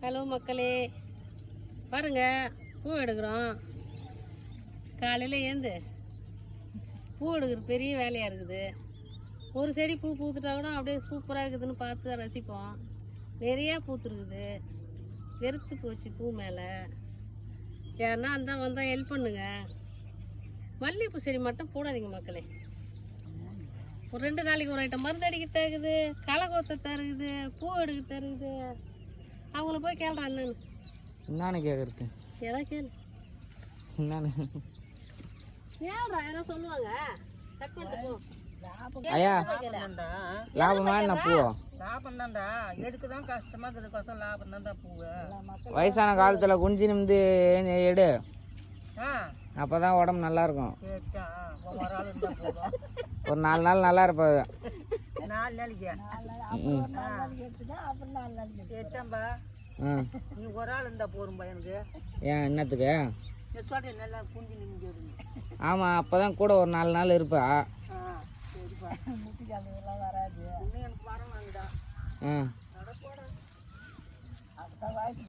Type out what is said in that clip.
Hello மக்களே, பாருங்க பூ எடுக்கிறோம். காலையில் ஏந்து பூ எடுக்கிற பெரிய வேலையாக இருக்குது. ஒரு செடி பூ பூத்துட்டா கூட அப்படியே சூப்பராக இருக்குதுன்னு பார்த்து ரசிப்போம். நிறையா பூத்துருக்குது, வெறுத்து போச்சு பூ மேலே. யாருன்னா அந்த வந்தால் ஹெல்ப் பண்ணுங்க. மல்லிகைப்பூ செடி மட்டும் போடாதீங்க மக்களே. ஒரு 2 நாளைக்கு ஒரு ஐட்டம் மருந்து அடிக்க தருகுது, களை கொத்த தருகுது, பூ எடுக்க தருகுது. அவங்கள போய் கேள்றான் என்னன்னு கேட்குறது. ஏதாவது கேளு என்னன்னு கேள்றா, ஏதோ சொல்லுவாங்க. கட் பண்ணிட்டு போ. ஐயா லாபமா என்ன பூ? லாபம் தான்டா, எடுக்கதான் கஷ்டமா இருக்குது. கஷ்டம் லாபம் தான்டா பூவு. வயசான காலத்துல குஞ்சு நிமிந்து எடு, ஆ அப்பதான் உடம்பு நல்லா இருக்கும். சரிக்கா, ஒரு ஆள் இருந்தா போதும். ஒரு 4 நாள் நல்லா இருப்பாங்க. 4 நாளைக்கு சரிச்சாம்பா. நீ ஒரு ஆள் இருந்தா போரும்பா எனக்கு. ஏன் என்னத்துக்கு? நல்லா குஞ்சு நிமிந்து ஆமா, அப்பதான் கூட ஒரு 4 நாள் இருப்பா. சரிப்பா. முட்டிக்கால வராது. இன்னும் எனக்கு வரமாங்கடா.